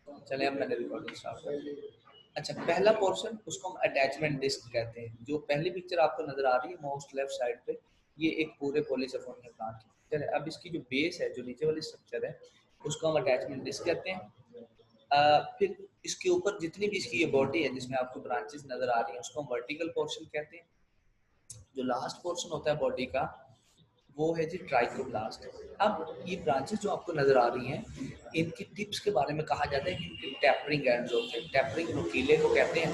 चले अब मैंने रिकॉर्डिंग स्टार्ट कर दी। अच्छा, पहला पोर्शन उसको हम अटैचमेंट डिस्क कहते हैं। जो पहली पिक्चर आपको नजर आ रही है मोस्ट लेफ्ट साइड पे, ये एक पूरे पॉलीसल्फोनियम प्लांट की पिक्चर है। अब इसकी जो बेस है, जो नीचे वाली स्ट्रक्चर है, उसको हम अटैचमेंट डिस्क कहते हैं। फिर इसके ऊपर जितनी भी इसकी ये बॉडी है जिसमें आपको ब्रांचेस नजर आ रही हैं, उसको हम वर्टिकल पोर्शन कहते हैं। जो लास्ट पोर्शन होता है बॉडी का, वो है जी ट्राइकोब्लास्ट। अब ये ब्रांचेस जो आपको नजर आ रही हैं, इनकी टिप्स के बारे में कहा जाता है कि इनके टैपरिंग एंड्स होते हैं। टैपरिंग नुकीले को कहते हैं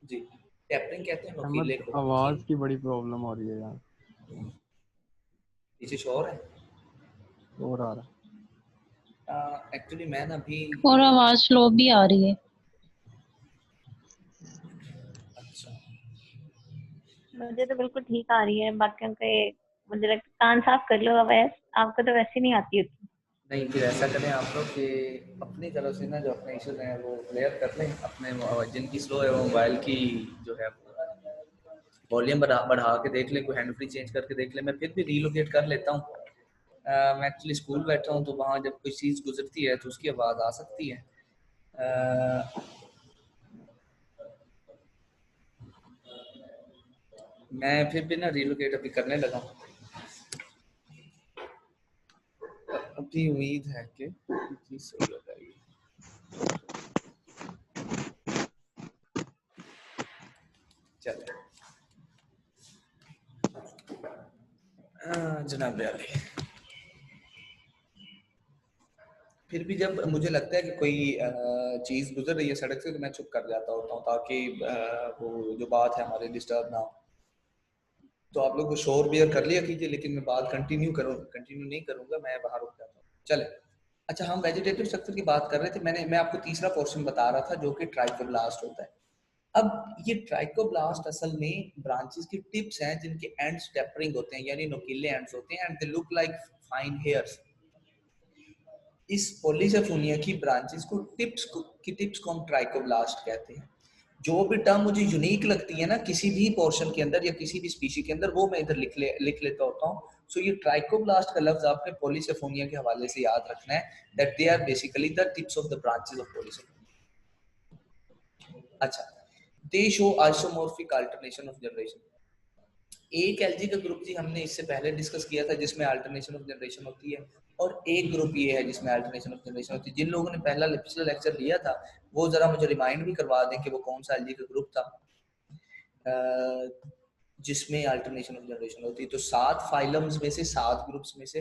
जी, टैपरिंग कहते हैं अहमद, नुकीले को। आवाज की बड़ी प्रॉब्लम हो रही है यार। पीछे शोर है। शोर आ रहा एक्चुअली मैं ना अभी और आवाज स्लो भी आ रही है। अच्छा, मुझे तो बिल्कुल ठीक आ रही है, बाकियों के मुझे लगता है कान साफ कर लो। अवैस आपको तो वैसे नहीं आती उतनी। नहीं फिर ऐसा करें आप लोग कि अपनी तरफ से ना जो अपने इश्यूज हैं वो क्लियर कर लें। अपने जिनकी स्लो है वो मोबाइल की जो है वॉल्यूम बढ़ा बढ़ा के देख लें, कोई हैंड फ्री चेंज करके देख लें। मैं फिर भी रीलोकेट कर लेता हूँ। मैं एक्चुअली स्कूल बैठा हूँ, तो वहाँ जब कोई चीज़ गुजरती है तो उसकी आवाज़ आ सकती है। मैं फिर भी ना रीलोकेट अभी करने लगा हूँ। अभी उम्मीद है कि चीज़ सही हो जाएगी। चले जनाब अली, फिर भी जब मुझे लगता है कि कोई चीज़ गुजर रही है सड़क से, तो मैं चुप कर जाता होता हूँ ताकि वो जो बात है हमारे डिस्टर्ब ना हो। तो आप लोग शोर बेयर कर लिया कीजिए, लेकिन मैं बात कंटिन्यू नहीं करूँगा, मैं बाहर रुक जाता हूँ। चले, अच्छा, हम वेजिटेटिव स्ट्रक्चर की बात कर रहे थे। मैं आपको तीसरा पोर्शन बता रहा था जो कि ट्राइकोब्लास्ट होता है। अब ये ट्राइकोब्लास्ट असल में ब्रांचेस की टिप्स हैं जिनके एंड्स टेपरिंग होते हैं, यानी नुकीले एंड्स होते हैं, and they look like fine hairs. इस पॉलीसेफोनिया की ब्रांचेस को टिप्स को हम ट्राइकोब्लास्ट कहते हैं। जो भी टर्म मुझे यूनिक लगती है ना किसी भी पोर्शन के अंदर या किसी भी स्पीशी के अंदर, वो मैं इधर लिख लेता होता हूँ। सो ये ट्राइकोब्लास्ट का लफ्ज आपने पॉलीसेफोनिया के हवाले से याद रखना है, that they are basically the tips of the branches of Polysiphonia. अच्छा, they show isomorphic alternation of generation. एक एलजी का ग्रुप जी हमने इससे पहले डिस्कस किया था जिसमें अल्टरनेशन ऑफ जनरेशन होती है, और एक ग्रुप ये है जिसमें अल्टरनेशन ऑफ जनरेशन होती है। जिन लोगों ने पिछला लेक्चर लिया था वो जरा मुझे रिमाइंड भी करवा दें कि वो कौन सा एलजी का ग्रुप था जिसमें अल्टरनेशन ऑफ जनरेशन होती है। तो 7 फाइलम्स में से, 7 ग्रुप्स में से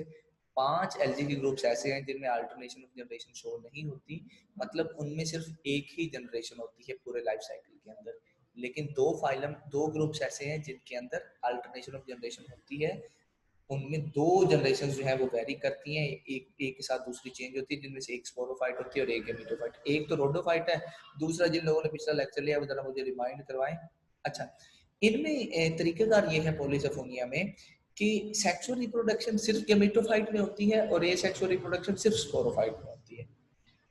5 एलजी के ग्रुप्स ऐसे हैं जिनमें अल्टरनेशन ऑफ जनरेशन शो नहीं होती। मतलब उनमें सिर्फ एक ही जनरेशन होती है पूरे लाइफ साइकिल के अंदर। लेकिन 2 ग्रुप्स ऐसे हैं जिनके अंदर अल्टरनेशन ऑफ जनरेशन होती है। उनमें 2 जनरेशन जो है वो वेरी करती हैं, एक के साथ दूसरी चेंज होती है, जिनमें से एक स्पोरोफाइट होती है और एक गेमेटोफाइट। एक तो रोडोफाइट है, दूसरा जिन लोगों ने पिछला लेक्चर लिया वो जरा मुझे रिमाइंड करवाएं। अच्छा, इनमें तरीकेकार ये है पॉलीसेफोनिया में कि सेक्सुअल रिप्रोडक्शन सिर्फ गेमेटोफाइट में होती है और एसेक्सुअल रिप्रोडक्शन सिर्फ स्पोरोफाइट में होती है।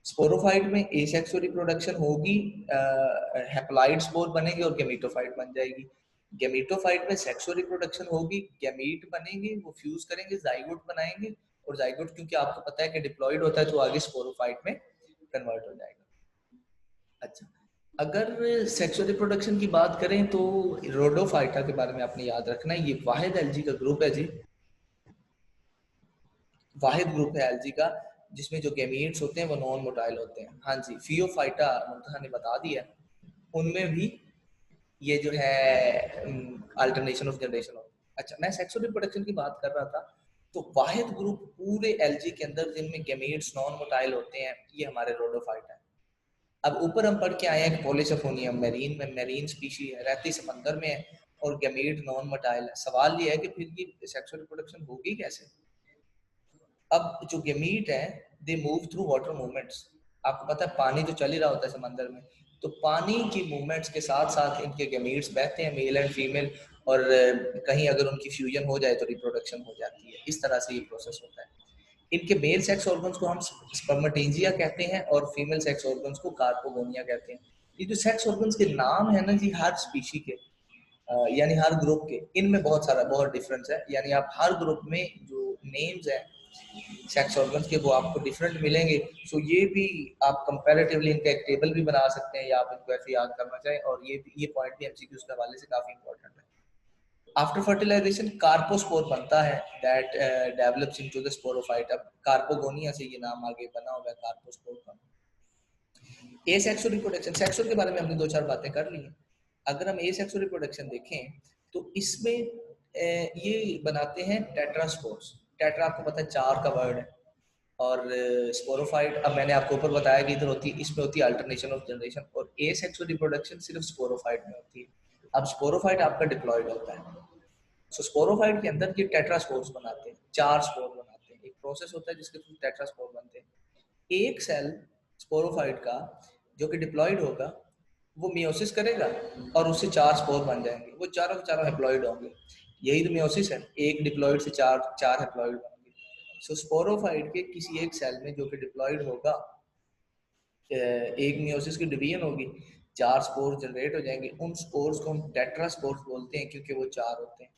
स्पोरोफाइट में एसेक्सुअल रिप्रोडक्शन होगी, हैप्लॉइड स्पोर बनेंगे और गेमेटोफाइट बन जाएगी। गेमेटोफाइट में सेक्सुअल रिप्रोडक्शन होगी, गैमीट बनेंगे, वो फ्यूज करेंगे, जाइगोट बनाएंगे, और जाइगोट क्योंकि आपको पता है कि डिप्लॉइड होता है तो आगे स्पोरोफाइट में कन्वर्ट हो जाएगा। अच्छा, अगर सेक्सुअल रिप्रोडक्शन की बात करें तो रोडोफाइटा के बारे में आपने याद रखना है। ये वाहिद एलजी का ग्रुप है जी, वाहिद ग्रुप है एलजी का जिसमें जो गैमीट्स होते हैं वो नॉन मोटाइल होते हैं। हाँ जी, फियोफाइटा मुंतहा ने बता दिया, उनमें भी ये जो है अल्टरनेशन ऑफ जनरेशन होता है। अच्छा, मैं सेक्सुअल रिप्रोडक्शन की बात कर रहा था, तो वाहिद ग्रुप पूरे एलजी के अंदर जिनमें गैमीट्स नॉन मोटाइल होते हैं ये हमारे रोडोफाइटा है। अब ऊपर हम पढ़ के आए हैं कि पॉलीसेफोनियम मैरीन में, मैरीन स्पीशी है, रहती समंदर में है और गैमीट नॉन मोटाइल है। सवाल ये है कि फिर ये सेक्सुअल रिप्रोडक्शन होगी कैसे? अब जो गैमीट है they move through water movements. आपको पता है पानी तो चल ही रहा होता है समंदर में, तो पानी की मूवमेंट्स के साथ साथ इनके गैमीट्स बहते हैं, मेल एंड फीमेल, और कहीं अगर उनकी फ्यूजन हो जाए तो रिप्रोडक्शन हो जाती है। इस तरह से ये प्रोसेस होता है। इनके मेल सेक्स ऑर्गन्स को हम स्पर्मेटेंजिया कहते हैं और फीमेल सेक्स ऑर्गन्स को कार्पोगोनिया कहते हैं। ये जो सेक्स ऑर्गन्स के नाम है ना जी, हर स्पीशी के यानी हर ग्रुप के, इनमें बहुत डिफरेंस है। यानी आप हर ग्रुप में जो नेम्स है सेक्स ऑर्गन्स के, वो आपको डिफरेंट मिलेंगे। सो ये भी आप कंपैरेटिवली इनका एक टेबल भी बना सकते हैं, या आप इनको ऐसे याद करना चाहें, और ये पॉइंट भी एमसीक्यूज के हवाले से काफी इंपॉर्टेंट है। आफ्टर फर्टिलाइजेशन कार्पोस्पोर बनता है that develops into the sporophyte. अब कार्पोगोनिया से ये नाम आगे बना हुआ है कार्पोस्पोर का। एसेक्सुअल रिप्रोडक्शन, सेक्सुअल के बारे में हमने 2-4 बातें कर ली हैं। अगर हम एसेक्सुअल रिप्रोडक्शन देखें तो इसमें ये बनाते हैं टेट्रास्पोर्स। टेट्रा आपको पता है 4 का वर्ड है, और स्पोरोफाइट अब मैंने आपको ऊपर बताया कि इधर होती है, इसमें होती है अल्टरनेशन ऑफ जनरेशन, और एसेक्सुअल रिप्रोडक्शन सिर्फ स्पोरोफाइट में होती है। अब स्पोरोफाइट आपका डिप्लॉयड होता है, सो स्पोरोफाइट के अंदर ये टेट्रास्पोर्स बनाते हैं, 4 स्पोर बनाते हैं। एक प्रोसेस होता है जिसके थ्रू टेट्रास्पोर बनते हैं। एक सेल स्पोरोफाइट का जो कि डिप्लॉयड होगा वो मियोसिस करेगा और उससे 4 स्पोर बन जाएंगे, वो चारों के चारों हैप्लॉइड होंगे। यही तो मियोसिस है, एक डिप्लॉयड से 4 हैप्लॉइड बनेंगे। सो स्पोरोफाइट के किसी एक सेल में जो कि डिप्लॉयड होगा, एक मियोसिस की डिवीजन होगी, 4 स्पोर जनरेट हो जाएंगे। उन स्पोर्स को हम टेट्रास्पोर्स बोलते हैं क्योंकि वो 4 होते हैं।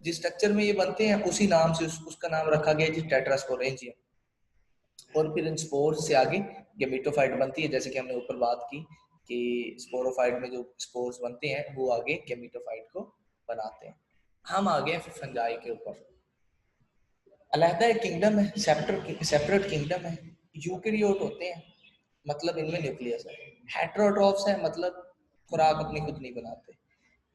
जिस स्ट्रक्चर में ये बनते हैं उसी नाम से उसका नाम रखा गया जी टेट्रास्पोरेंजियम। और फिर इन स्पोर्स से आगे गेमेटोफाइट बनती है, जैसे कि हमने ऊपर बात की कि स्पोरोफाइट में जो स्पोर्स बनते हैं वो आगे गेमेटोफाइट को बनाते हैं। हम आ गए फिर फंजाई के ऊपर। अलहदा एक किंगडम है, सेपरेट किंगडम है। यूकेरियोट होते हैं, मतलब इनमें न्यूक्लियस है। हेटेरोट्रॉफ्स है, मतलब खुराक अपनी खुद नहीं बनाते।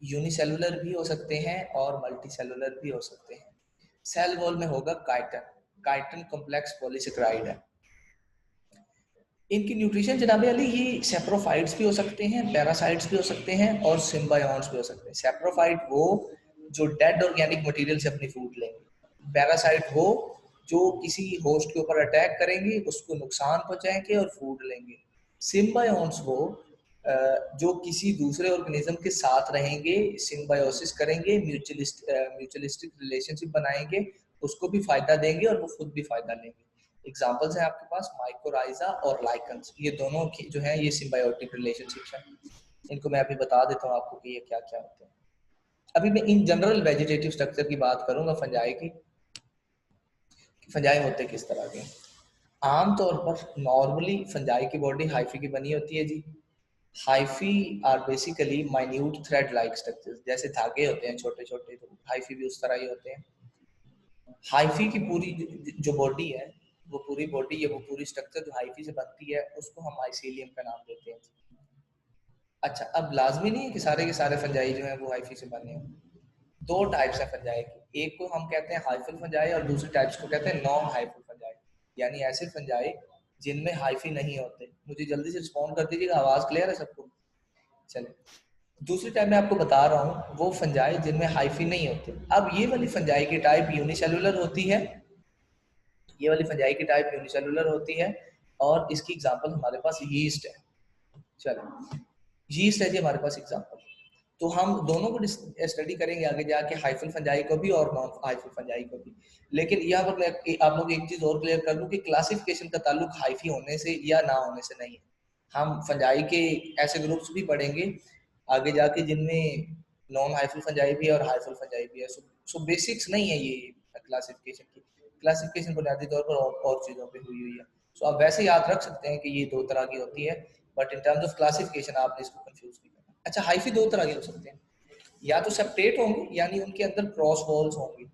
यूनिसेलुलर भी हो सकते हैं और मल्टीसेलुलर भी हो सकते हैं। सेल वॉल में होगा काइटन, काइटन कॉम्प्लेक्स पॉलीसेकेराइड है। इनकी न्यूट्रिशन जनाबे अली, ये सेप्रोफाइट्स भी हो सकते हैं, पैरासाइट्स भी हो सकते हैं, और सिम्बायोन्ट्स भी हो सकते हैं। सेप्रोफाइट वो जो डेड ऑर्गेनिक मटेरियल से अपनी फूड लेंगे, पैरासाइट वो जो किसी होस्ट के ऊपर अटैक करेंगे, उसको नुकसान पहुंचाएंगे और फूड लेंगे। सिम्बायोन्ट्स वो जो किसी दूसरे ऑर्गेनिज्म के साथ रहेंगे, सिम्बायोसिस करेंगे, म्यूचुअलिस्टिक रिलेशनशिप बनाएंगे, उसको भी फायदा देंगे और वो खुद भी फायदा लेंगे। एग्जांपल्स हैं आपके पास माइकोराइजा और लाइकन्स, ये दोनों की जो है ये सिम्बायोटिक रिलेशनशिप है। इनको मैं अभी बता देता हूँ आपको कि ये क्या क्या होते हैं। अभी मैं इन जनरल वेजिटेटिव स्ट्रक्चर की बात करूंगा फंजाई की, फंजाई होते किस तरह के। आमतौर पर नॉर्मली फंजाई की बॉडी हाइफी की बनी होती है जी। Hyphae are basically minute thread like structures, जैसे धागे होते हैं छोटे छोटे, तो हाइफी भी उस तरह ही होते हैं। हाइफी की पूरी जो बॉडी है, वो पूरी बॉडी है, वो पूरी स्ट्रक्चर जो हाइफी से बनती है, उसको हम माइसीलियम का नाम देते हैं। अच्छा, अब लाजमी नहीं है कि सारे के सारे फंजाई जो है वो हाइफी से बने हों। 2 टाइप्स है फंजाई की, एक को हम कहते हैं हाइफल फंजाई और दूसरे टाइप्स को कहते हैं नॉन हाइफल फंजाई, यानी ऐसे फंजाई जिनमें हाइफी नहीं होते। मुझे जल्दी से रिस्पॉन्ड कर दीजिएगा, आवाज क्लियर है सबको? चले, दूसरी टाइप मैं आपको बता रहा हूँ वो फंजाई जिनमें हाइफी नहीं होते। अब ये वाली फंजाई की टाइप यूनिसेलुलर होती है, ये वाली फंजाई की टाइप यूनिसेलुलर होती है, और इसकी एग्जांपल हमारे पास यीस्ट है। चलो, यीस्ट है जी हमारे पास एग्जांपल। तो हम दोनों को स्टडी करेंगे आगे जाके, हाइफल फंजाई को भी और नॉन हाइफल फंजाई को भी। लेकिन यहाँ पर मैं आप लोग एक चीज और क्लियर कर दूं कि क्लासिफिकेशन का ताल्लुक हाइफी होने से या ना होने से नहीं है। हम फंजाई के ऐसे ग्रुप्स भी पढ़ेंगे आगे जाके जिनमें नॉन हाइफल फंजाई भी है और हाइफल फंजाई भी है। सो बेसिक्स नहीं है ये क्लासिफिकेशन की, क्लासिफिकेशन बुनियादी तौर पर और चीजों पे हुई हुई है। सो आप वैसे याद रख सकते हैं कि ये 2 तरह की होती है, but in terms of classification आपने इसको कंफ्यूज नहीं करना। अच्छा, हाइफी 2 तरह के हो सकते हैं, या तो सेपरेट होंगे यानी उनके अंदर क्रॉस वॉल्स होंगी।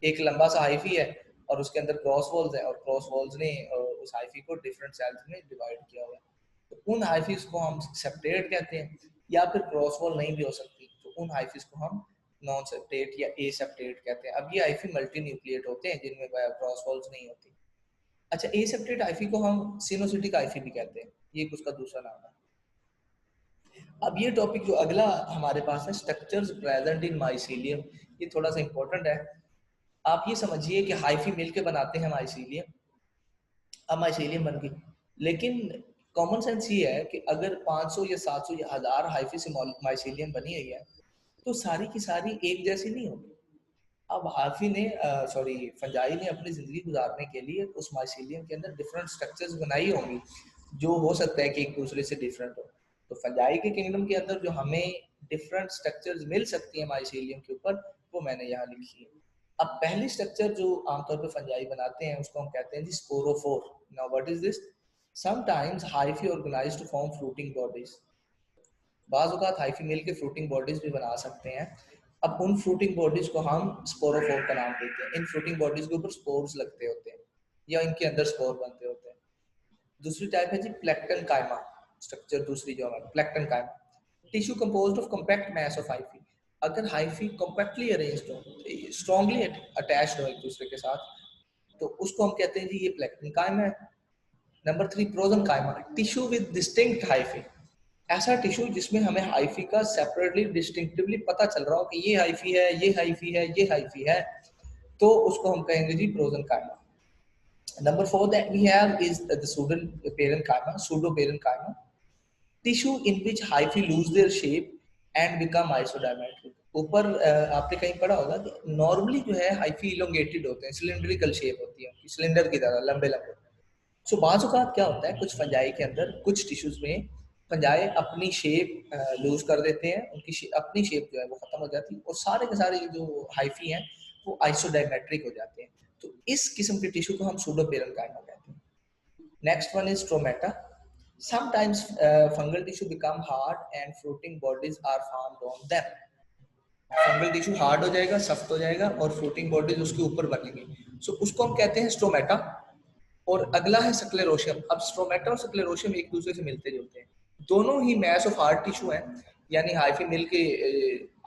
एक लंबा सा हाइफी है और उसके अंदर क्रॉस वॉल्स है, और क्रॉस वॉल्स ने उस हाइफी को डिफरेंट सेल्स में डिवाइड किया हुआ है, तो उन हाइफीज को हम सेपरेट कहते हैं। या फिर क्रॉस वॉल नहीं भी हो सकती, तो उन हाइफीज को हम नॉन सेपरेट या ए सेपरेट कहते हैं। अब ये हाइफी मल्टी न्यूक्लिएट होते हैं जिनमें क्रॉस वॉल्स नहीं होती। अच्छा, ए सेपरेट हाइफी को हम सिनोसिटिक हाइफी भी कहते हैं, ये उसका दूसरा नाम है। अब ये टॉपिक जो अगला हमारे पास है, स्ट्रक्चर्स प्रेजेंट इन माइसीलियम, ये थोड़ा सा इंपॉर्टेंट है। आप ये समझिए कि हाइफी मिलके बनाते हैं माइसीलियम। अब माइसीलियम बन गई, लेकिन कॉमन सेंस ये है कि अगर 500 या 700 या 1000 हाइफी से माइसीलियम बनी हुई है तो सारी की सारी एक जैसी नहीं होगी। अब हाफी ने सॉरी फंजाई ने अपनी जिंदगी गुजारने के लिए उस माइसीलियम के अंदर डिफरेंट स्ट्रक्चर्स बनाई होंगी, जो हो सकता है कि एक दूसरे से डिफरेंट हो। तो फंजाई के किंगडम के अंदर जो हमें डिफरेंट स्ट्रक्चर्स मिल सकती है माइसीलियम के ऊपर, वो मैंने यहाँ लिखी है। अब पहली स्ट्रक्चर जो आमतौर पर फंजाई बनाते हैं उसको हम कहते हैं जी sporophore. Now what is this? Sometimes hyphae organised to form fruiting bodies. बाज़ औक़ात हाइफी मिल के फ्रूटिंग बॉडीज भी बना सकते हैं. अब उन फ्रूटिंग बॉडीज को हम स्पोरोफोर का नाम देते हैं. इन फ्रूटिंग बॉडीज के ऊपर स्पोर्स लगते होते हैं या इनके अंदर स्पोर बनते होते हैं. दूसरी टाइप है जी प्लेक्टन कायमा स्ट्रक्चर. दूसरी जो है प्लेक्टन कायमा, tissue composed of compact mass of hyphae. अगर हाइफी कॉम्पैक्टली अरेंज्ड हो, स्ट्रांगली अटैच्ड हो एक दूसरे के साथ, तो उसको हम कहते हैं जी ये प्लेक्टन कायमा है. नंबर 3 प्रोजन कायमा, टिश्यू विद डिस्टिंक्ट हाइफी. ऐसा टिश्यू जिसमें हमें हाइफी का सेपरेटली डिस्टिंक्टिवली पता चल रहा हो कि ये हाइफी है, ये हाइफी है, ये हाइफी है, तो उसको हम कहेंगे जी प्रोजन कायमा. Number 4 that we have is the pseudoparenchyma, pseudoparenchyma, tissue in which hyphae lose their shape and become isodiametric. ऊपर आपने कहीं पढ़ा होगा कि नॉर्मली जो है हाइफी इलोंगेटेड होते हैं, सिलिंड्रिकल शेप होती है उनकी, सिलेंडर की तरह लंबे लंबे. सो बाज़ औक़ात क्या होता है कुछ फंजाई के अंदर, कुछ टिश्यूज में फंजाई अपनी शेप लूज कर देते हैं, उनकी अपनी शेप जो है वो खत्म हो जाती है और सारे के सारे जो हाइफी हैं वो आइसोडायमेट्रिक हो जाते हैं. तो इस किस्म के टिश्यू को हम सूडोपेरेन्काइमा कहते हैं. Next one is stromata. Sometimes fungal tissue become hard and fruiting bodies are formed on them. Fungal tissue hard हो जाएगा, सख्त हो जाएगा और फ्रूटिंग बॉडीज उसके ऊपर बनेंगी. सो उसको हम कहते हैं स्ट्रोमेटा. और अगला है स्क्लेरोशियम. अब स्ट्रोमेटा और स्क्लेरोशियम एक दूसरे से मिलते जुलते हैं. दोनों ही मैस ऑफ हार्ड टिश्यू हैं, यानी हाइफी मिल के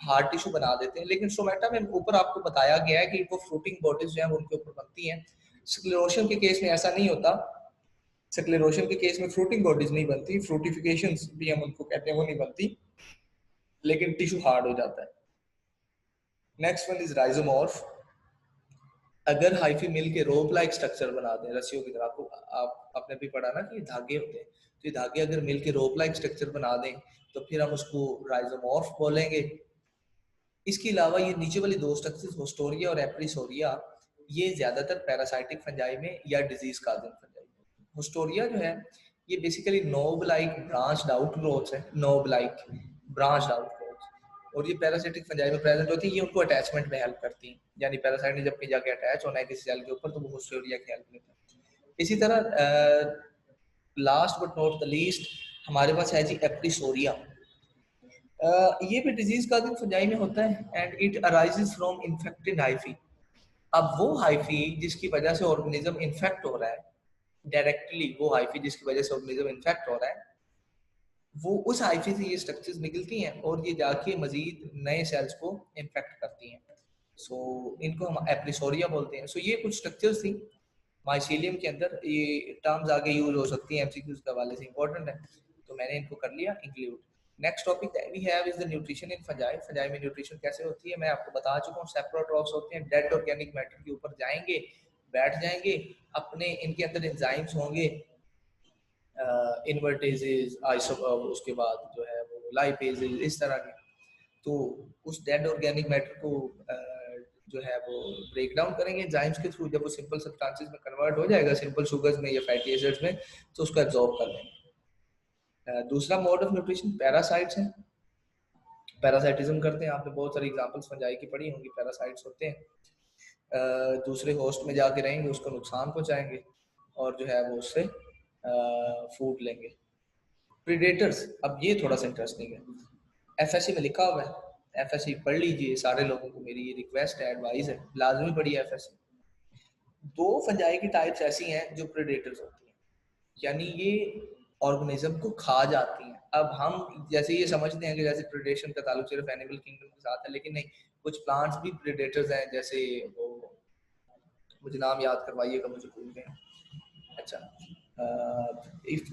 हार्ड टिश्यू बना देते हैं. लेकिन स्ट्रोमेटा में ऊपर आपको बताया गया है कि वो फ्रूटिंग बॉडीज जो है वो उनके ऊपर बनती हैं. स्क्लेरोशियम के केस में ऐसा नहीं होता. स्क्लेरोशियम के केस में फ्रूटिंग बॉडीज नहीं बनती, फ्रूटिफिकेशंस भी हम उनको कहते हैं वो नहीं बनती, लेकिन टिश्यू हार्ड हो जाता है. Next one is rhizomorph. अगर हाइफी मिल के रोप लाइक स्ट्रक्चर बना दें रस्सियों की तरह, आपने भी पढ़ा ना कि धागे होते हैं, तो ये धागे अगर मिल के रोप लाइक स्ट्रक्चर बना दें तो फिर हम उसको राइजोमॉर्फ बोलेंगे. इसके अलावा ये नीचे वाली दो स्ट्रक्चर्स होस्टोरिया और एप्रिसोरिया, ये ज्यादातर पैरासाइटिक फंजाई में या डिजीज काजिंग फंजाई में. होस्टोरिया जो है ये basically knob like branched out growths है, knob like branched out growths, और ये पैरासाइटिक फंजाई में प्रेजेंट होती है. ये उनको अटैचमेंट में हेल्प करती हैं, यानी पैरासाइट ने जब कहीं जाके अटैच होना है किसी सेल के ऊपर तो वो होस्टोरिया की हेल्प लेते हैं. इसी तरह last but not the least हमारे पास है जी एप्रिसोरिया. ये भी डिजीज काजिंग फंजाई में होता है and it arises from infected hyphae. अब वो हाइफी जिसकी वजह से ऑर्गेनिज्म इन्फेक्ट हो रहा है डायरेक्टली, वो हाइफी जिसकी वजह से ऑर्गेनिज्म इन्फेक्ट हो रहा है, वो उस हाइफी से ये स्ट्रक्चर्स निकलती हैं और ये जाके मजीद नए सेल्स को इन्फेक्ट करती हैं. सो इनको हम एप्रिसोरिया बोलते हैं. सो ये कुछ स्ट्रक्चर्स थी माइसीलियम के अंदर. ये टर्म्स आगे यूज हो सकती हैं एमसीक्यूज के हवाले से, इंपॉर्टेंट है, तो मैंने इनको कर लिया include. Next topic that we have is the nutrition in fungi. Fungi में न्यूट्रिशन कैसे होती है मैं आपको बता चुका हूँ. सेप्रोट्रॉफ्स होते हैं, डेड ऑर्गेनिक मैटर के ऊपर जाएंगे, बैठ जाएंगे, अपने इनके अंदर एंजाइम्स होंगे, इन्वर्टेजेस, उसके बाद जो है वो लाइपेजेस, इस तरह के. तो उस डेड ऑर्गेनिक मैटर को जो है वो ब्रेक डाउन करेंगे एंजाइम्स के थ्रू. जब वो सिंपल सब्सटेंसेस में कन्वर्ट हो जाएगा, सिंपल शुगर्स में या फैटी एसिड्स में, तो उसको एब्जॉर्ब कर लेंगे. दूसरा मोड ऑफ न्यूट्रिशन पैरासाइट्स है. पैरासाइटिज्म करते हैं. आपने बहुत सारी एग्जांपल्स फंजाई की पढ़ी होंगी. पैरासाइट्स होते हैं, दूसरे होस्ट में जाके रहेंगे, उसको नुकसान पहुंचाएंगे और जो है वो उससे फूड लेंगे. प्रीडेटर्स, अब ये थोड़ा सा इंटरेस्टिंग है, एफएससी में लिखा हुआ है, एफएससी पढ़ लीजिए. सारे लोगों को मेरी ये रिक्वेस्ट है, एडवाइस है, लाजमी पढ़िए एफएससी. दो फंजाई की टाइप्स ऐसी हैं जो प्रीडेटर्स होती हैं, यानी ये ऑर्गेनिज्म को खा जाती हैं. अब हम जैसे ये समझते हैं कि जैसे प्रीडेशन का ताल्लुक सिर्फ एनिमल किंगडम के साथ है, लेकिन नहीं, कुछ प्लांट्स भी प्रीडेटर्स हैं. जैसे वो, मुझे नाम याद करवाइएगा, मुझे भूल गए. अच्छा,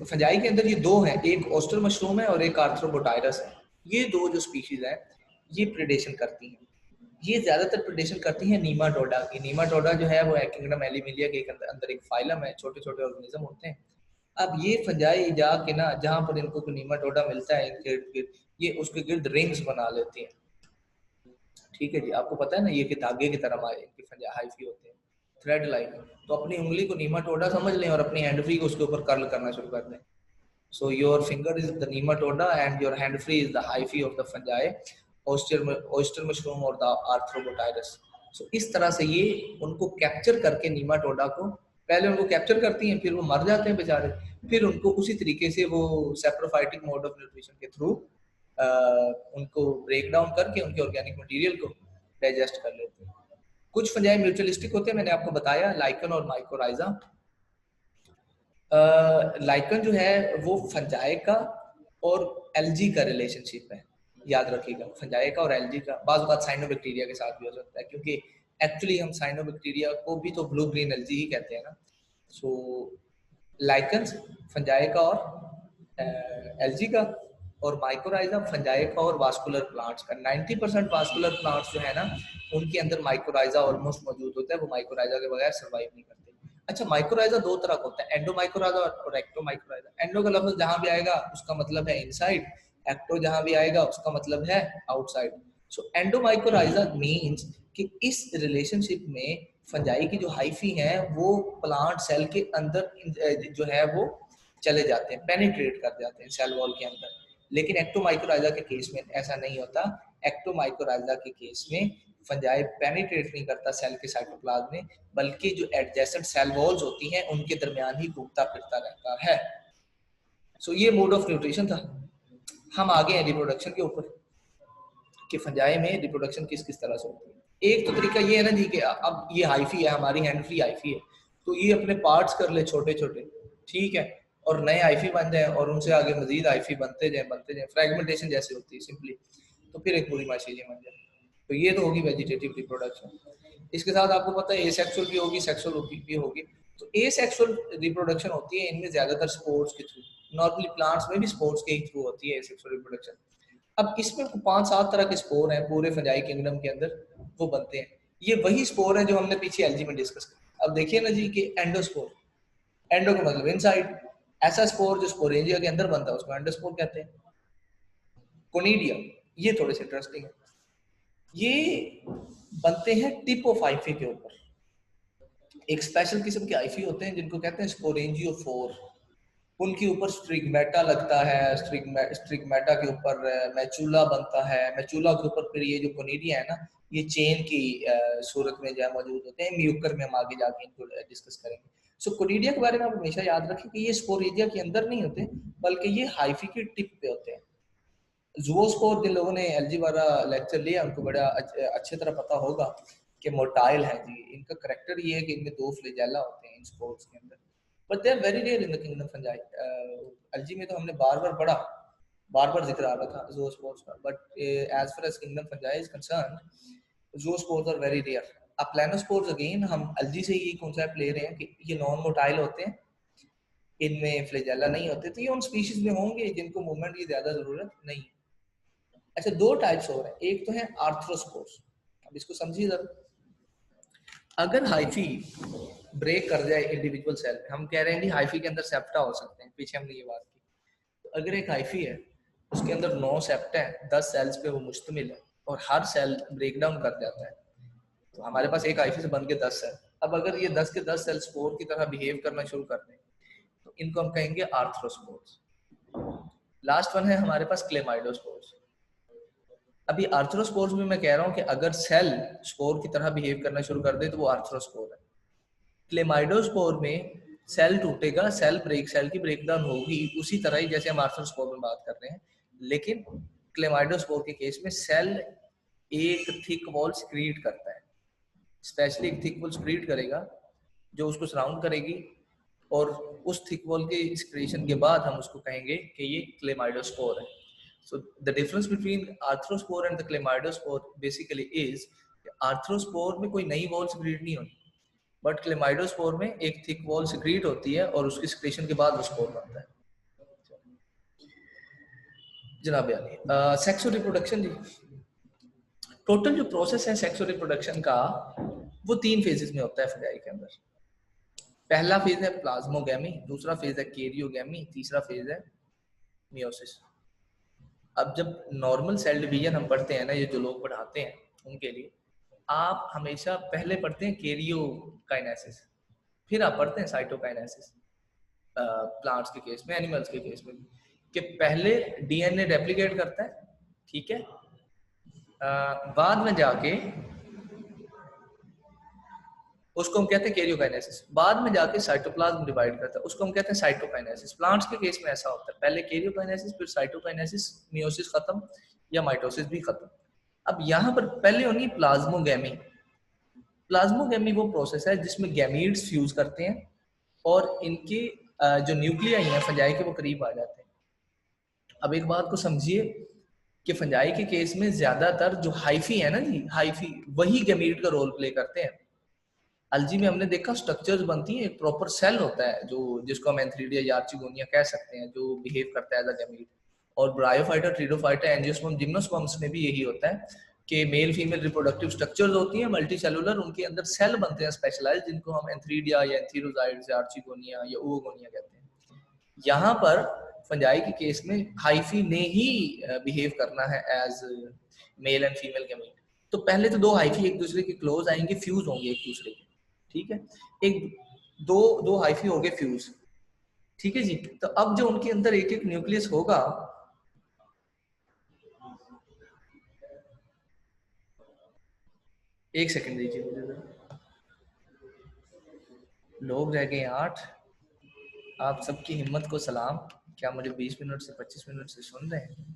फंजाई के अंदर ये दो हैं, एक ऑस्टर मशरूम है और एक आर्थ्रोपोटाइरस है. ये दो जो स्पीशीज हैं ये प्रीडेशन करती हैं. ये ज्यादातर प्रीडेशन करती हैं नीमाटोडा की. नीमाटोडा जो है वो किंगडम एलिमिलिया के अंदर एक फाइलम है, छोटे छोटे ऑर्गेनिज्म होते हैं. अब ये फंजाई जाके ना जहाँ पर इनको नीमाटोडा मिलता है इनके इर्द गिर्द, ये उसके गिर्द रिंग्स बना लेते हैं. ठीक है जी, आपको पता है ना ये कि धागे की तरह हाइफी होते हैं, थ्रेड लाइक. तो अपनी उंगली को नीमाटोडा समझ लें और अपनी हैंड फ्री को उसके ऊपर कर्ल करना शुरू कर दें. So your finger is the नीमाटोडा and your hand free is the hyphae of the fungi, oyster mushroom or the arthropotirus. सो इस तरह से ये उनको कैप्चर करके नीमाटोडा को पहले उनको कैप्चर करती हैं, फिर वो मर जाते हैं बेचारे, फिर उनको उसी तरीके से वो सेप्रोफाइटिक मोड ऑफ न्यूट्रिशन के थ्रू उनको ब्रेक डाउन करके उनके ऑर्गेनिक मटेरियल को डाइजेस्ट कर लेते हैं। कुछ फंजाई म्यूचुअलिस्टिक होते हैं, मैंने आपको बताया, लाइकन और माइकोराइजा। लाइकन जो है वो फंजाई का और एल्गी का रिलेशनशिप है, याद रखिएगा, फंजाई का और एल्गी का। बाज़ औक़ात साइनोबैक्टीरिया के साथ भी हो सकता है, क्योंकि एक्चुअली हम साइनोबैक्टीरिया को भी तो ब्लू ग्रीन एल्गी ही कहते हैं ना। सो लाइकन्स फंजाई का और एल्गी का, और माइकोराइजा फंजाई का और वास्कुलर प्लांट्स का। 90% वास्कुलर प्लांट्स जो है ना उनके अंदर माइकोराइजा ऑलमोस्ट मौजूद होता है, वो माइकोराइजा के बगैर सर्वाइव नहीं करते। अच्छा, माइकोराइजा दो तरह का होता है, एंडोमाइकोराइजा और एक्टोमाइकोराइजा। एंडो का लफ्ज जहां भी आएगा उसका मतलब है इनसाइड, एक्टो जहां भी आएगा उसका मतलब है आउटसाइड। सो एंडोमाइकोराइजा मींस कि इस रिलेशनशिप में फंजाई की जो हाइफी है वो प्लांट सेल के अंदर जो है वो चले जाते हैं, पेनिट्रेट कर जाते हैं सेल वॉल के अंदर। लेकिन एक्टोमाइकोराइजा के केस में ऐसा नहीं होता। एक्टोमाइकोराइजा के केस में फंजाई पेनिट्रेट नहीं करता सेल के साइटोप्लाज्म में, बल्कि जो एडजेसेंट सेल वॉल्स होती हैं उनके दरमियान ही घूमता फिरता रहता है। सो ये मोड ऑफ न्यूट्रिशन था। हम आगे हैं रिप्रोडक्शन के ऊपर कि फंजाई में रिप्रोडक्शन किस किस तरह से होती है। एक तो तरीका ये है ना जी कि अब ये हाइफी है, हमारी हैंड फ्री हाइफी है, तो ये अपने पार्ट्स कर ले छोटे छोटे, ठीक है, और नए आईफी बन जाए और उनसे आगे मजीद आईफी बनते जाए, फ्रेगमेंटेशन जैसे होती है सिंपली, तो फिर एक पूरी माइसीलियम बन जाए। तो ये तो होगी वेजिटेटिव रिप्रोडक्शन। इसके साथ आपको पता है एसेक्सुअल भी होगी, सेक्सुअल भी होगी। तो एसेक्सुअल रिप्रोडक्शन होती है, इनमें ज्यादातर स्पोर्स के थ्रू, नॉर्मली प्लांट्स में भी स्पोर्स के ही थ्रू होती है एसेक्सुअल रिप्रोडक्शन। अब इसमें 5-7 तरह के स्पोर हैं पूरे फंजाई किंगडम के अंदर, वो बनते हैं। ये वही स्पोर है जो हमने पीछे एल्गी में डिस्कस किया। अब देखिए ना जी कि एंडोस्पोर, एंडो का मतलब इनसाइड, ऐसा स्पोर जो स्पोरेंजिया के अंदर बनता है उसको एंडोस्पोर कहते हैं। कोनिडियम, ये थोड़े से इंटरेस्टिंग है, ये बनते हैं टिप ऑफ हाइफी के ऊपर। एक स्पेशल किस्म के हाइफी होते हैं जिनको कहते हैं स्पोरेंजियोफोर, उनके ऊपर स्ट्रिगमेटा लगता है, स्ट्रिगमेटा के ऊपर मैचूला बनता है, मैचूला के ऊपर फिर ये जो कोनिडिया है ना ये चेन की सूरत में जो है मौजूद होते हैं। म्यूकर में हम आगे जाके इनको डिस्कस करेंगे। सो कोनिडिया के बारे में आप हमेशा याद रखें कि ये स्पोरेंजिया के अंदर नहीं होते, बल्कि ये हाइफी की टिप पे होते हैं। ज़ूओस्पोर, जिन लोगों ने एल्गी वाला लेक्चर लिया उनको बड़ा अच्छी तरह पता होगा कि मोटाइल है जी। इनका करेक्टर ये है कि इनमें 2 फ्लैजेला होते हैं इन स्पोर्स के अंदर, but they are very rare in the kingdom fungi. Algae में तो हमने बार बार जिक्र आ रहा था ज़ूओस्पोर्स का, but as far as kingdom fungi is concerned zoospores are very rare. अब प्लानोस्पोर्स अगेन हम एल्गी से ये कॉन्सेप्ट ले रहे हैं कि ये नॉन मोटाइल होते हैं, इनमें फ्लैजेला नहीं होते, तो ये उन स्पीशीज में होंगे जिनको मूवमेंट की ज्यादा जरूरत नहीं है। अच्छा, 2 टाइप्स और हैं, एक तो है आर्थ्रोस्पोर्स। अब इसको समझिए जरा। अगर हाइफी ब्रेक कर जाए इंडिविजुअल सेल, हम कह रहे हैं कि हाइफी के अंदर सेप्टा हो सकते हैं, पीछे हमने ये बात की। तो अगर एक हाइफी है उसके अंदर 9 सेप्टा है, 10 सेल्स पे वो मुश्तमिल है और हर सेल ब्रेक डाउन कर जाता है, तो हमारे पास एक हाइफी से बन के 10 सेल। अब अगर ये 10 के 10 सेल स्पोर की तरह बिहेव करना शुरू कर दें तो इनको हम कहेंगे आर्थ्रोस्पोर्स। लास्ट वन है हमारे पास क्लेमाइडोस्पोर्स। अभी आर्थ्रोस्पोर्स में मैं कह रहा हूं कि अगर सेल स्पोर की तरह बिहेव करना शुरू कर दे तो वो आर्थ्रोस्पोर है। क्लेमाइडोस्पोर में सेल टूटेगा, सेल की ब्रेकडाउन होगी उसी तरह ही जैसे हम आर्थ्रोस्पोर में बात कर रहे हैं, लेकिन क्लेमाइडोस्पोर के केस में सेल एक थिक वॉल सिक्रीट करता है, स्पेशली एक थिक वॉल सिक्रीट करेगा जो उसको सराउंड करेगी, और उस थिक वॉल के सिक्रीशन के बाद हम उसको कहेंगे कि ये क्लेमाइडोस्पोर है। So the difference between arthrospore and the chlamydospore basically is arthrospore में कोई नई वॉल सिक्रीट नहीं होती, बट क्लेमाइडोस्पोर में एक थिक वॉल सिक्रीट होती है और उसकी सिक्रीशन के बाद वो स्पोर बनता है। जनाब यानी सेक्सुअल रिप्रोडक्शन जी, टोटल जो प्रोसेस है सेक्सुअल रिप्रोडक्शन का वो 3 फेजेस में होता है फंजाई के अंदर। पहला फेज है प्लाज्मोगैमी, दूसरा फेज है कैरियोगैमी, तीसरा फेज है मियोसिस। अब जब नॉर्मल सेल डिवीजन हम पढ़ते हैं ना, ये जो लोग पढ़ाते हैं उनके लिए आप हमेशा पहले पढ़ते हैं कैरियोकाइनेसिस, फिर आप पढ़ते हैं साइटोकाइनेसिस। प्लांट्स के केस में, एनिमल्स के केस में कि पहले डीएनए रेप्लिकेट करता है, ठीक है, बाद में जाके उसको हम कहते हैं कैरियोकाइनेसिस। बाद में जाके साइटोप्लाज्म डिवाइड करता है, उसको हम कहते हैं साइटोकाइनेसिस। प्लांट्स के केस में ऐसा होता है, पहले कैरियोकाइनेसिस, फिर साइटोकाइनेसिस, मियोसिस खत्म या माइटोसिस भी खत्म। अब यहाँ पर पहले होनी प्लाज्मोगैमी। प्लाज्मोगैमी वो प्रोसेस है जिसमें गैमीट्स फ्यूज करते हैं और इनके जो न्यूक्लियाई हैं फंजाई के वो करीब आ जाते हैं। अब एक बात को समझिए कि फंजाई के केस में ज्यादातर जो हाइफी है ना जी, हाइफी वही गैमीट का रोल प्ले करते हैं। अलजी में हमने देखा स्ट्रक्चर्स बनती हैं, एक प्रॉपर सेल होता है जो जिसको हम एंथ्रीडिया या आर्चिगोनिया कह सकते हैं, जो बिहेव करता है एज अ गैमीट। और ब्रायोफाइटा, ट्रिडोफाइटा, एंजियोस्पर्म, जिम्नोस्पर्म्स में भी यही होता है कि मेल फीमेल रिप्रोडक्टिव स्ट्रक्चर्स होती हैं मल्टी सेलुलर, उनके अंदर सेल बनते हैं स्पेशलाइज, जिनको हम एंथ्रीडिया या एंथीरोजाइड्स या आर्चिगोनिया या ओवोगोनिया कहते हैं। यहाँ पर फंजाई के केस में हाइफी ने ही बिहेव करना है as male and female gamete. तो पहले तो दो हाइफी एक दूसरे के क्लोज आएंगे, फ्यूज होंगे एक दूसरे के, ठीक है, एक दो हाइफी हो गए फ्यूज, ठीक है जी। तो अब जो उनके अंदर एक एक न्यूक्लियस होगा, एक सेकंड दीजिए मुझे, लोग रह गए 8। आप सबकी हिम्मत को सलाम। क्या मुझे 20 मिनट से 25 मिनट से सुन रहे हैं?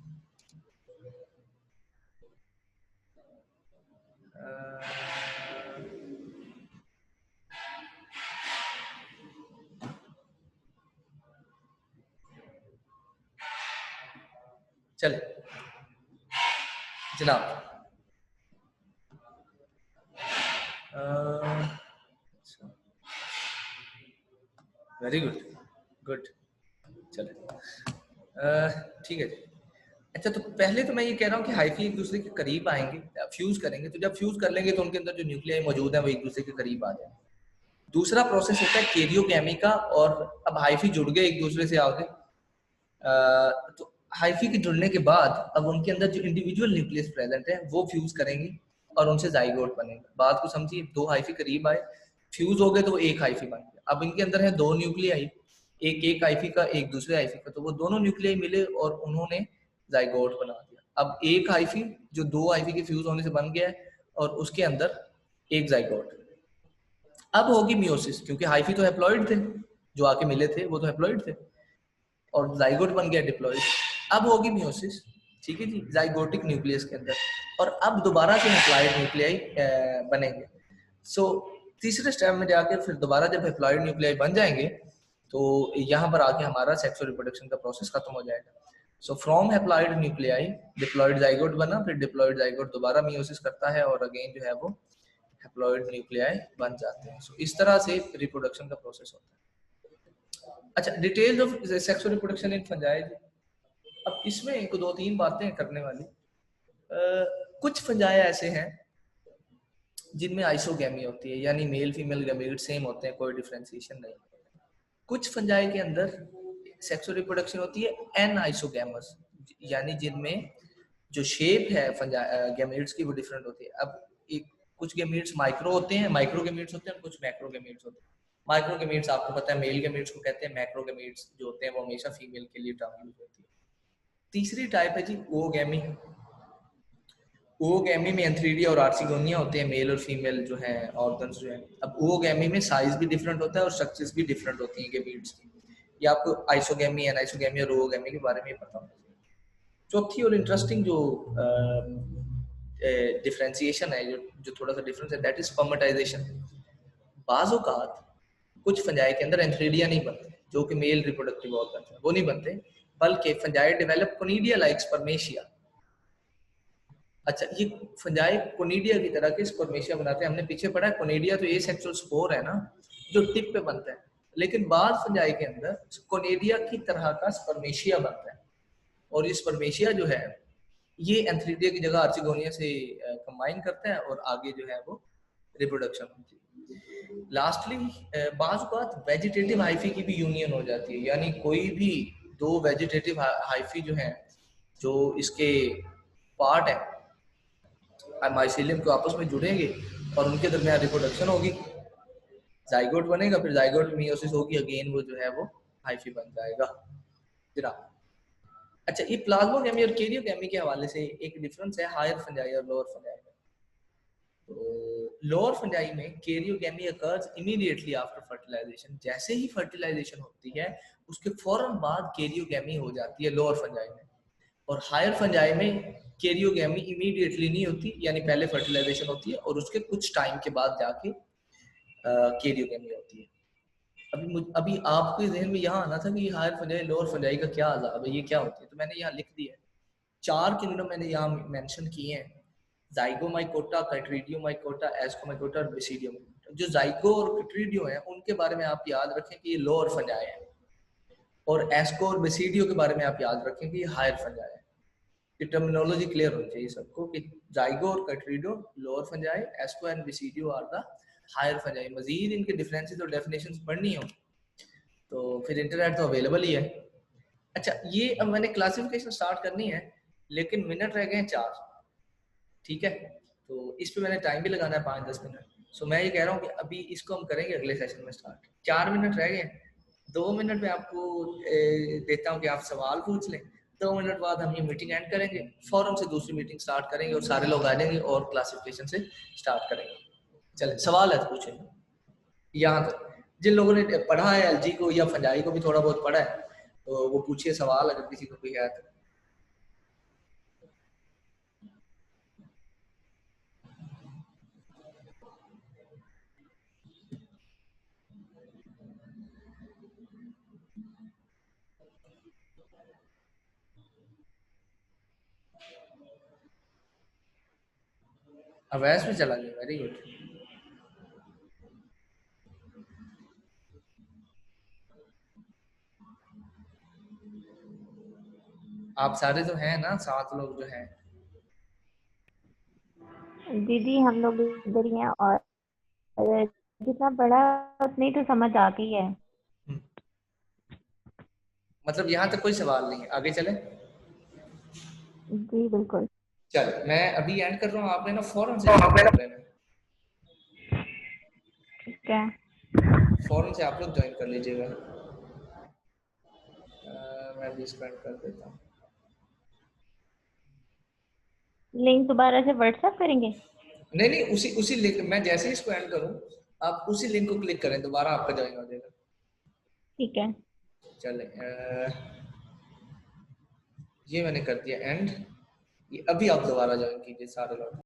चले जनाब, वेरी गुड, गुड, चले ठीक है जी। अच्छा, तो पहले तो मैं ये कह रहा हूँ कि हाइफी एक दूसरे के करीब आएंगे, फ्यूज करेंगे, तो जब फ्यूज कर लेंगे तो उनके अंदर जो न्यूक्लियाई मौजूद है वो एक दूसरे के करीब आ जाए। दूसरा प्रोसेस होता है कैरियोगैमी का, और अब हाइफी जुड़ गए एक दूसरे से आगे, तो हाइफी के जुड़ने के बाद अब उनके अंदर जो इंडिविजुअल न्यूक्लियस प्रेजेंट है वो फ्यूज करेंगे और उनसे जाइगोट बनेगा। बात को समझिए, दो हाइफी करीब आए, फ्यूज हो गए तो वो एक हाइफी बन गया। अब इनके अंदर है दो न्यूक्लियाई, एक हाइफी का एक दूसरे हाइफी का, तो वो दोनों न्यूक्लियाई मिले और उन्होंने जाइगोट बना दिया। अब एक हाइफी जो दो हाइफी के फ्यूज होने से बन गया है और उसके अंदर एक जाइगोट। अब होगी मियोसिस, क्योंकि हाइफी तो हैप्लॉइड थे, जो आके मिले थे वो तो हैप्लॉइड थे, और जाइगोट बन गया डिप्लॉइड। अब होगी मियोसिस, ठीक है जी, जाइगोटिक न्यूक्लियस के अंदर, और अब दोबारा से हैप्लॉइड न्यूक्लियाई बनेंगे। सो तीसरे स्टेप में जाकर फिर दोबारा जब हैप्लॉइड न्यूक्लियाई बन जाएंगे तो यहाँ पर आके हमारा सेक्सुअल रिप्रोडक्शन का प्रोसेस खत्म हो जाएगा। So from haploid nuclei diploid zygote बना, फिर डिप्लॉइड जाइगोट दोबारा मियोसिस करता है और अगेन जो है वो हैप्लॉइड न्यूक्लियाई बन जाते हैं। सो इस तरह से रिप्रोडक्शन का प्रोसेस होता है। अच्छा, details of sexual reproduction in fungi. अब इसमें एक दो तीन बातें करने वाली। कुछ फंजाई ऐसे हैं जिनमें आइसोगैमी होती है, यानी मेल फीमेल गैमेट सेम होते हैं, कोई डिफरेंशिएशन नहीं। कुछ फंजाई के अंदर सेक्सुअल रिप्रोडक्शन होती है एन आइसोगैमस, यानी जिनमें जो शेप है गैमेट्स की वो डिफरेंट होती है। अब एक कुछ गैमेट्स माइक्रो होते हैं, माइक्रो गैमेट्स होते हैं, कुछ मैक्रो गैमेट्स होते हैं। माइक्रो गैमेट्स आपको पता है मेल गैमेट्स को कहते हैं, मैक्रो गैमेट्स जो होते हैं वो हमेशा फीमेल के लिए टर्म यूज होती है। तीसरी टाइप है जी ओगैमी। ओगैमी में एंथ्रीडिया और आर्चिगोनिया होते हैं, मेल और फीमेल जो है ऑर्गन्स जो है। अब ओगैमी में साइज भी डिफरेंट होता है और स्ट्रक्चर्स भी डिफरेंट होती हैं गैमेट्स की। ये आपको आइसोगैमी, एनाइसोगैमी और ओगैमी के बारे में पता होना चाहिए। चौथी और इंटरेस्टिंग जो डिफरेंशिएशन है, जो थोड़ा सा डिफरेंस है, दैट इज स्पर्मेटाइजेशन। बाज़ औक़ात कुछ फंजाई के अंदर एंथ्रीडिया नहीं बनते, जो कि मेल रिप्रोडक्टिव ऑर्गन है, वो नहीं बनते, बल्कि fungi develop conidia like spermatia. अच्छा, ये फंजाई कोनिडिया की तरह के स्पर्मेशिया बनाते हैं। हमने पीछे पढ़ा है कोनिडिया तो एसेक्सुअल स्पोर है ना, जो टिप पे बनता है, लेकिन बाद फंजाई के अंदर कोनिडिया की तरह का स्पर्मेशिया बनता है, और ये स्पर्मेशिया जो है ये एंथ्रीडिया की जगह आर्चिगोनिया से कंबाइन करता है और आगे जो है वो रिप्रोडक्शन होती है। लास्टली बाज़ बात वेजिटेटिव हाइफी की भी यूनियन हो जाती है, यानी कोई भी दो वेजिटेटिव हाइफी जो हैं, जो इसके पार्ट है माइसीलियम को आपस में जुड़ेंगे और उनके दरमियान रिप्रोडक्शन होगी, जाइगोट बनेगा, फिर जाइगोट मियोसिस होगी, अगेन वो जो है वो हाइफी बन जाएगा जनाब। अच्छा, ये प्लाज्मोगैमी और कैरियोगैमी के हवाले से एक डिफरेंस है हायर फंजाई और लोअर फंजाई में। तो लोअर फंजाई में karyogamy occurs immediately after fertilization. जैसे ही फर्टिलाइजेशन होती है उसके फौरन बाद कैरियोगेमी हो जाती है लोअर फंजाई में। और हायर फंजाई में कैरियोगेमी इमीडिएटली नहीं होती, यानी पहले फर्टिलाइजेशन होती है और उसके कुछ टाइम के बाद जाके कैरियोगेमी होती है। अभी आपके जहन में यहाँ आना था कि हायर फंजाई लोअर फंजाई का क्या अजाब है, ये क्या होती है, तो मैंने यहाँ लिख दिया है। 4 किंगडम मैंने यहाँ मेंशन किए हैं, जाइगोमाइकोटा, कट्रीडियोमाइकोटा, एस्कोमाइकोटा और बेसिडियोमाइकोटा। जो जाइगो और कट्रीडियो हैं उनके बारे में आप याद रखें कि ये लोअर फंजाई है, और एस्को और बेसिडियो के बारे में आप याद रखें कि ये हायर फंजाई है। ये टर्मिनोलॉजी क्लियर होनी चाहिए सबको कि जाइगो और chytridio lower fungi, asco and basidio are the higher fungi. मजीद इनके डिफरेंसेस और डेफिनेशंस पढ़नी हो तो फिर इंटरनेट तो अवेलेबल ही है। अच्छा, ये अब मैंने क्लासिफिकेशन स्टार्ट करनी है लेकिन मिनट रह गए हैं 4, ठीक है, तो इस पे मैंने टाइम भी लगाना है 5-10 मिनट। सो मैं ये कह रहा हूँ कि अभी इसको हम करेंगे अगले सेशन में स्टार्ट। 4 मिनट रह गए, 2 मिनट में आपको देता हूँ कि आप सवाल पूछ लें। 2 मिनट बाद हम ये मीटिंग एंड करेंगे, फौरन से दूसरी मीटिंग स्टार्ट करेंगे और सारे लोग आ जाएंगे और क्लासिफिकेशन से स्टार्ट करेंगे। चले, सवाल है तो पूछें। यहाँ तक जिन लोगों ने पढ़ा है एलजी को या फंजाई को भी थोड़ा बहुत पढ़ा है तो वो पूछिए सवाल, अगर किसी को कोई है तो। अवैस में चला गया, वेरी गुड। आप सारे तो हैं ना, 7 लोग जो हैं? दीदी हम लोग इधर ही हैं और जितना पढ़ा उतनी तो समझ आ गई है। मतलब यहाँ तक कोई सवाल नहीं है, आगे चले? जी बिल्कुल। चलो मैं अभी एंड कर रहा हूँ, आपने ना फौरन से ज्वाइन कर लेना, ठीक है। फौरन से आप लोग ज्वाइन कर लीजिएगा। मैं भी इसको एंड कर देता हूँ। लिंक दोबारा से व्हाट्सएप करेंगे? नहीं नहीं, उसी लिंक, मैं जैसे ही इसको एंड करूँ आप उसी लिंक को क्लिक करें, दोबारा आपका ज्वाइन हो जाएगा। ठीक है। चले, ये मैंने कर दिया एंड। ये अभी आप दोबारा ज्वाइन कीजिए सारे लोग।